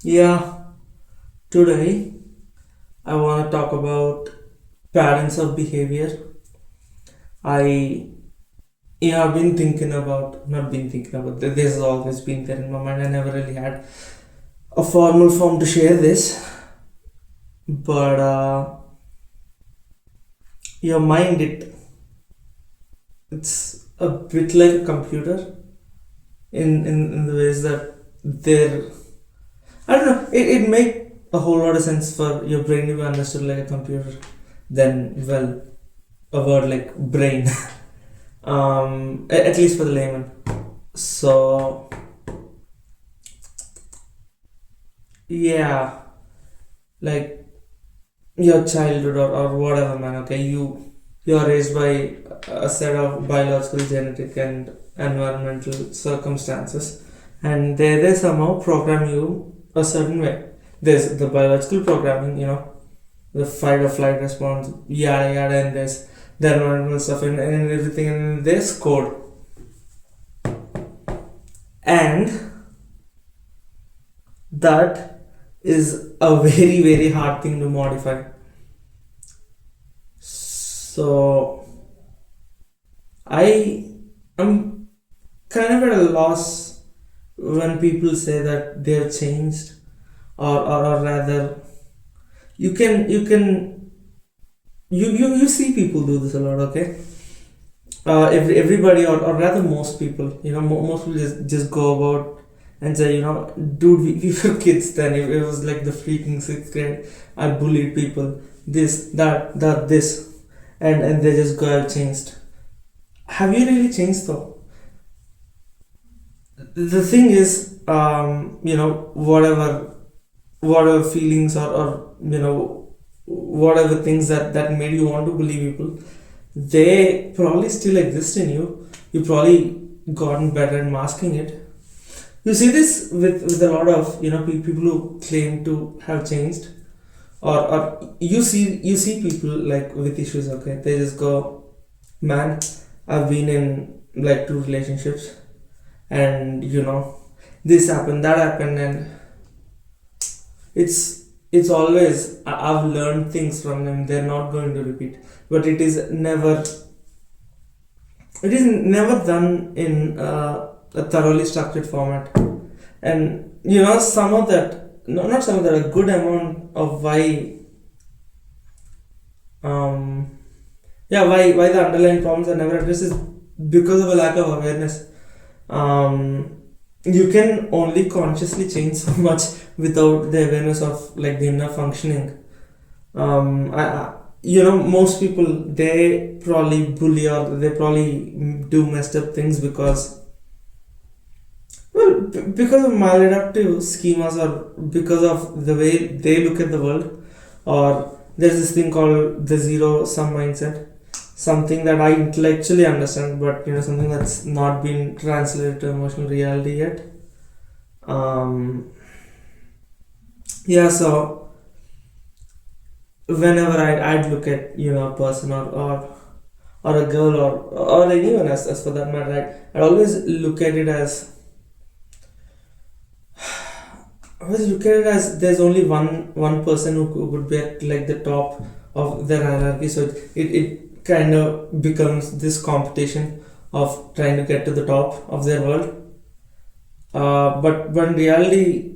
Yeah, today I want to talk about patterns of behavior. I I've been thinking about, not been thinking about, this has always been there in my mind. I never really had a formal form to share this, but your mind, it's a bit like a computer in the ways that they're, I don't know, it make a whole lot of sense for your brain to be understood like a computer than, well, a word like brain. At least for the layman. So yeah, like your childhood or whatever, man. Okay, you're raised by a set of biological, genetic, and environmental circumstances, and they somehow program you a certain way. There's the biological programming, the fight or flight response, yada yada, and there's the environmental stuff and everything, and there's code. And that is a very very hard thing to modify. So I am kind of at a loss when people say that they've changed, or rather, you see people do this a lot. Okay, everybody, or rather most people, most people just go about and say, dude, we were kids then. It was like the freaking sixth grade. I bullied people, this, that, this, and they just go, I've changed. Have you really changed though? The thing is, whatever feelings, or whatever things that made you want to believe people, they probably still exist in you. You probably gotten better at masking it. You see this with a lot of people who claim to have changed, or you see people like with issues. Okay, they just go, man, I've been in like two relationships, and this happened, that happened, and it's always, I've learned things from them. They're not going to repeat, but it is never done in a thoroughly structured format. And some of that, no, not some of that, a good amount of um why the underlying problems are never addressed is because of a lack of awareness. You can only consciously change so much without the awareness of like the inner functioning. Most people, they probably bully, or they probably do messed up things because, well, because of maladaptive schemas, or because of the way they look at the world. Or there's this thing called the zero sum mindset, something that I intellectually understand, but something that's not been translated to emotional reality yet. Um, yeah, so whenever I'd look at a person, or a girl, or anyone, as for that matter, I'd always look at it as I always look at it as there's only one person who could be at like the top of their hierarchy. So it kind of becomes this competition of trying to get to the top of their world. But in reality,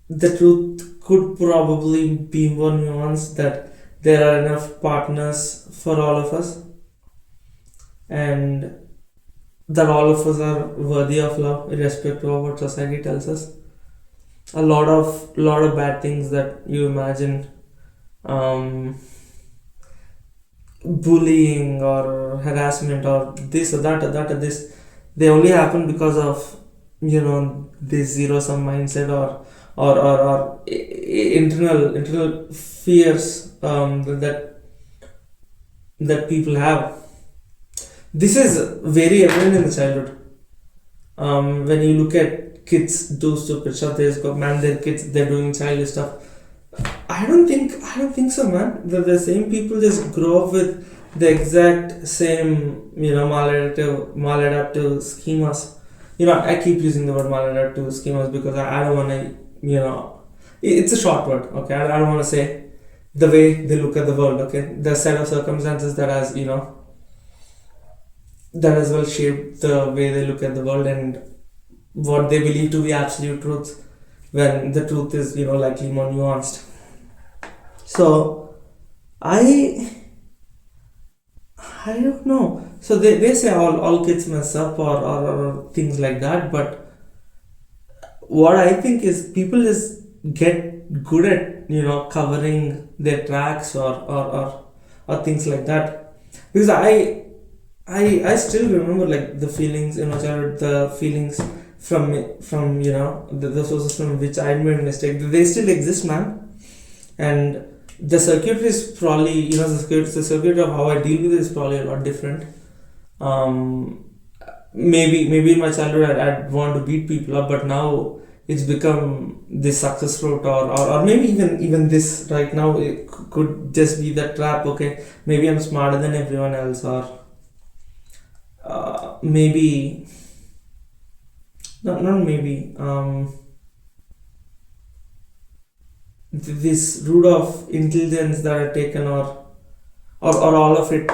the truth could probably be more nuanced, that there are enough partners for all of us, and that all of us are worthy of love, irrespective of what society tells us. A lot of bad things that you imagine, um, bullying or harassment or this or that or that or this, they only happen because of this zero sum mindset, or internal fears, that people have. This is very evident in the childhood. When you look at kids do stupid stuff, they just go, man, they're kids, they're doing childish stuff. I don't think so, man. The same people just grow up with the exact same, maladaptive schemas. I keep using the word maladaptive schemas because I don't want to, It's a short word, okay? I don't want to say the way they look at the world, okay? The set of circumstances that has, that has well shaped the way they look at the world and what they believe to be absolute truth when the truth is, likely more nuanced. So, I I don't know. So they say all kids mess up or things like that, but what I think is people just get good at covering their tracks or things like that. Because I still remember like the feelings in my childhood, the feelings from the sources from which I made mistake. They still exist, man. And the circuit is probably the circuit of how I deal with it is probably a lot different. Um, maybe in my childhood I'd want to beat people up, but now it's become this success route, or maybe even this right now it could just be the trap. Okay, maybe I'm smarter than everyone else, or maybe not maybe this route of intelligence that are taken, or all of it,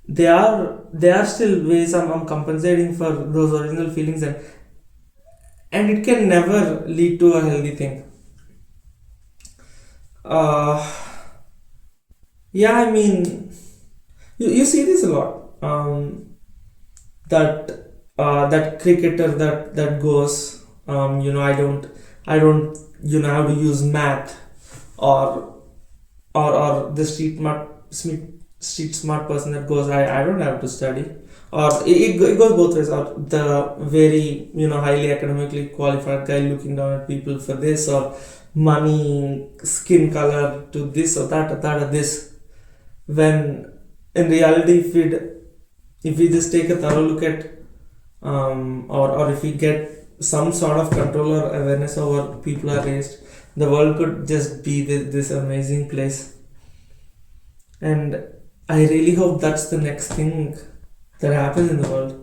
they are still ways I'm compensating for those original feelings, and it can never lead to a healthy thing. uh yeah, I mean, you see this a lot. That cricketer that goes, I don't have to use math, or or the street smart person that goes, I don't have to study, or it goes both ways, or the very highly academically qualified guy looking down at people for this, or money, skin color, to this or that or that or this, when in reality if we just take a thorough look at, or if we get some sort of control or awareness over people are raised, the world could just be this amazing place. And I really hope that's the next thing that happens in the world.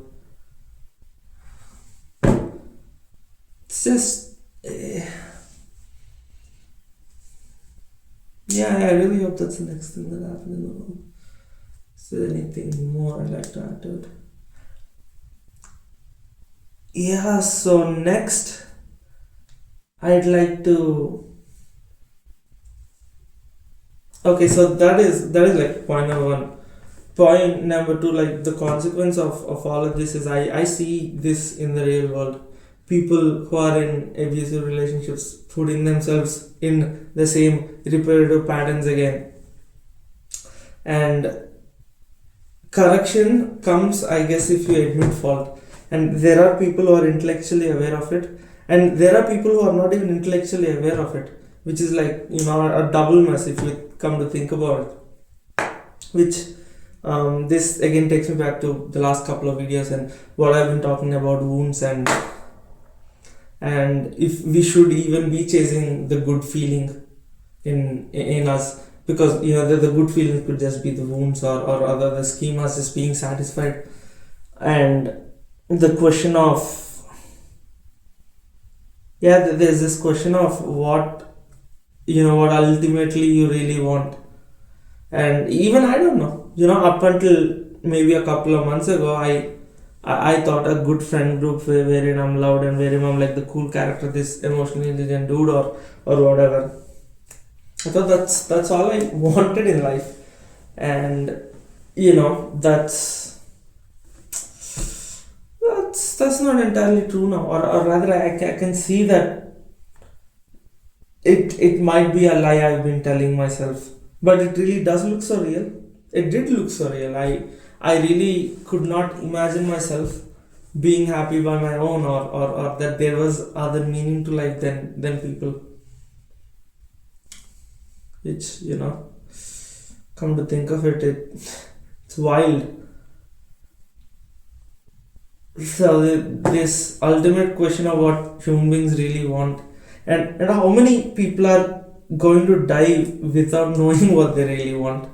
It's just, yeah, I really hope that's the next thing that happens in the world. Is there anything more I'd like to add to it? Yeah, so next I'd like to. Okay, so that is like point number one. Point number two, like the consequence of all of this is I see this in the real world. People who are in abusive relationships putting themselves in the same repetitive patterns again. And correction comes, I guess, if you admit fault. And there are people who are intellectually aware of it, and there are people who are not even intellectually aware of it, which is like a double mess if you come to think about it. Which this again takes me back to the last couple of videos and what I've been talking about wounds, and if we should even be chasing the good feeling in us, because the good feeling could just be the wounds, or other the schemas just being satisfied. And the question of, yeah, there's this question of what ultimately you really want. And even I don't know, up until maybe a couple of months ago, I thought a good friend group wherein I'm loved and wherein I'm like the cool character, this emotionally intelligent dude, or whatever. I thought that's all I wanted in life. And that's not entirely true now, or rather I can see that it might be a lie I've been telling myself, but it really does look so real. It did look so real. I really could not imagine myself being happy by my own, or that there was other meaning to life than people, which come to think of it's wild. So this ultimate question of what human beings really want, and how many people are going to die without knowing what they really want.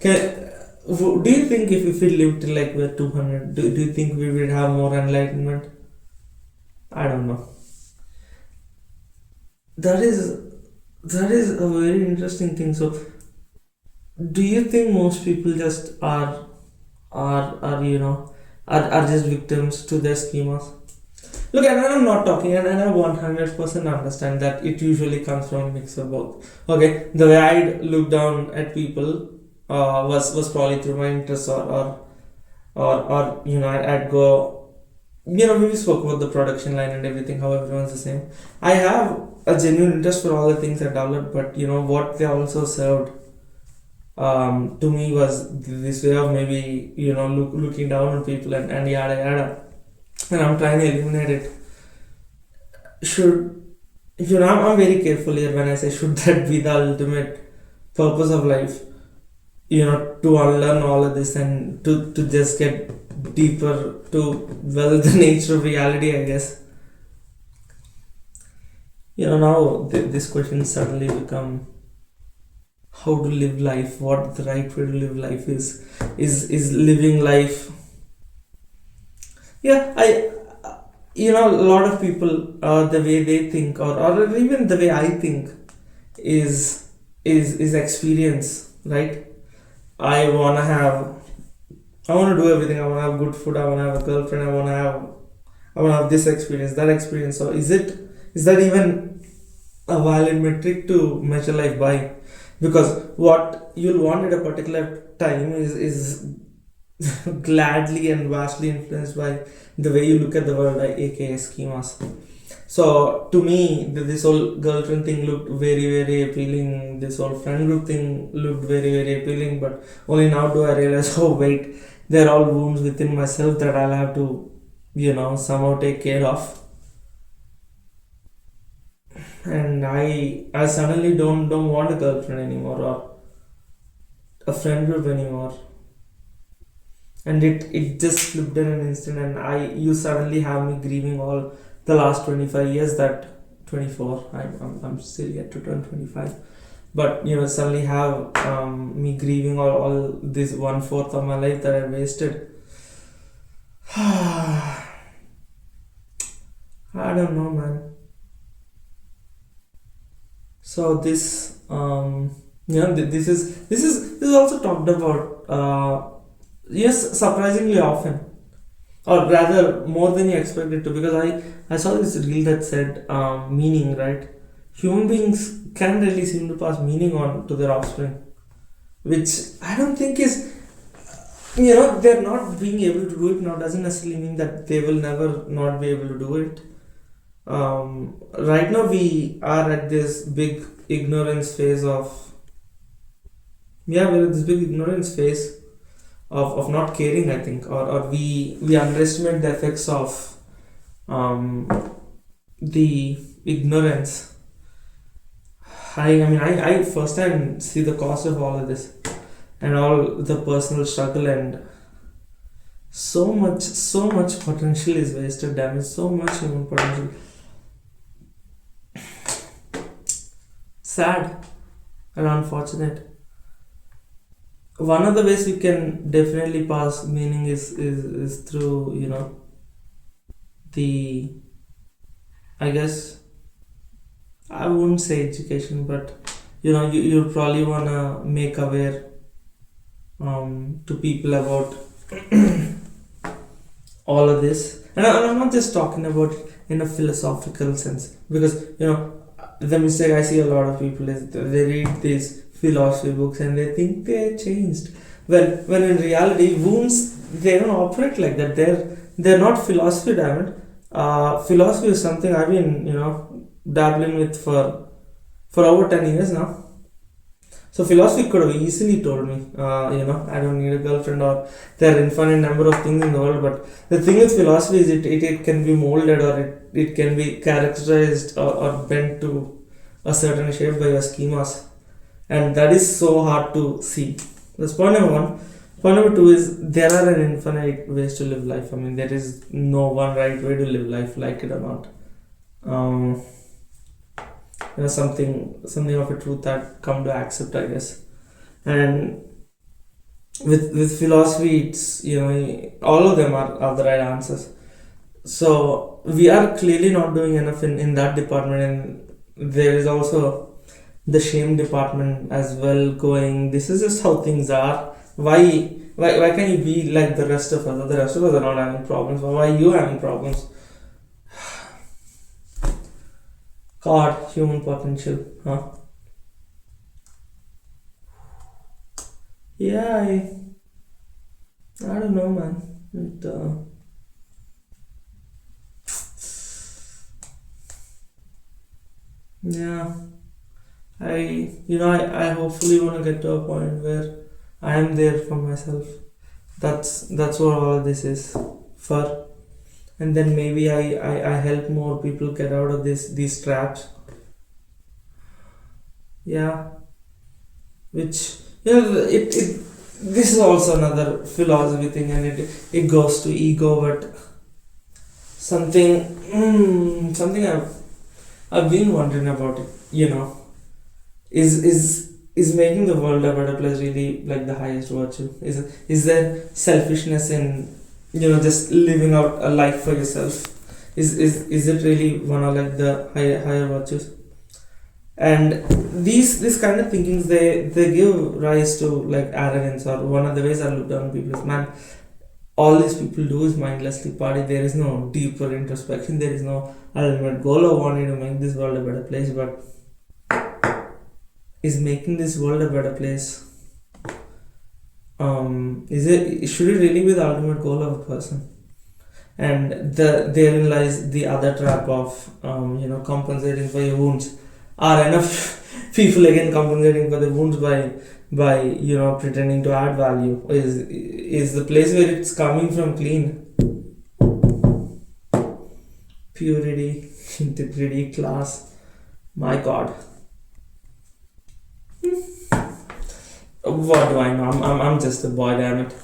Do you think if we lived till like we're 200, do you think we would have more enlightenment? I don't know. that is that is a very interesting thing. So, do you think most people just are are just victims to their schemas? Look, and I'm not talking, and I 100% understand that it usually comes from a mix of both. Okay, the way I look down at people was probably through my interests, or I'd go, we spoke about the production line and everything, how everyone's the same. I have a genuine interest for all the things I developed, but what they also served to me was this way of maybe looking down on people and yada yada, and I'm trying to eliminate it. Should I'm very careful here when I say should that be the ultimate purpose of life? To unlearn all of this and to just get deeper to the nature of reality, I guess. Now this question suddenly become how to live life, what the right way to live life is living life. Yeah, a lot of people, the way they think, or even the way I think, is experience, right? I wanna have, I wanna do everything. I wanna have good food. I wanna have a girlfriend. I wanna have this experience, that experience. So is that even a valid metric to measure life by? Because what you'll want at a particular time is gladly and vastly influenced by the way you look at the world, aka schemas. So to me, this whole girlfriend thing looked very, very appealing. This whole friend group thing looked very, very appealing. But only now do I realize, oh wait, they're all wounds within myself that I'll have to, somehow take care of. And I suddenly don't want a girlfriend anymore, or a friend group anymore. And it just flipped in an instant, and you suddenly have me grieving all the last 25 years, that 24, I'm still yet to turn 25, but suddenly have me grieving all this 1/4 of my life that I wasted. I don't know, man. So this this is also talked about, yes, surprisingly often, or rather more than you expect it to, because I saw this reel that said, meaning, right? Human beings can really seem to pass meaning on to their offspring, which I don't think is, they're not being able to do it now doesn't necessarily mean that they will never not be able to do it. Right now we are at this big ignorance phase of, we're at this big ignorance phase of not caring, I think, or we underestimate the effects of um, the ignorance. I firsthand see the cost of all of this, and all the personal struggle, and so much potential is wasted, damage, so much human potential. Sad and unfortunate. One of the ways we can definitely pass meaning is through, the, I guess, I wouldn't say education, but you probably want to make aware to people about all of this, and I'm not just talking about in a philosophical sense, because the mistake I see a lot of people is they read these philosophy books and they think they're changed. When in reality, wounds, they don't operate like that. They're not philosophy, damn it. Philosophy is something I've been dabbling with for over 10 years now. So philosophy could have easily told me, I don't need a girlfriend, or there are infinite number of things in the world. But the thing with philosophy is it can be molded, or it can be characterized, or bent to a certain shape by your schemas. And that is so hard to see. That's point number one. Point number two is there are an infinite ways to live life. I mean, there is no one right way to live life, like it or not. Something of a truth that come to accept, I guess. And with philosophy, it's all of them are the right answers. So we are clearly not doing enough in that department, and there is also the shame department as well going, this is just how things are. Why can't you be like the rest of us? The rest of us are not having problems. Why are you having problems? God, human potential, huh? Yeah, I don't know, man. Yeah, I hopefully want to get to a point where I am there for myself. That's what all of this is for. And then maybe I help more people get out of these traps. Yeah, which it this is also another philosophy thing, and it goes to ego, but something something I've been wondering about it. Is making the world a better place really like the highest virtue? Is there selfishness in just living out a life for yourself? Is it really one of like the higher virtues? And these kind of thinkings, they give rise to like arrogance, or one of the ways I look down on people is, man, all these people do is mindlessly party. There is no deeper introspection. There is no ultimate goal of wanting to make this world a better place. But is making this world a better place, is it should it really be the ultimate goal of a person? And therein lies the other trap of compensating for your wounds. Are enough people again compensating for the wounds by pretending to add value? Is the place where it's coming from clean? Purity, integrity, class. My God, what do I know? I'm just a boy, damn it.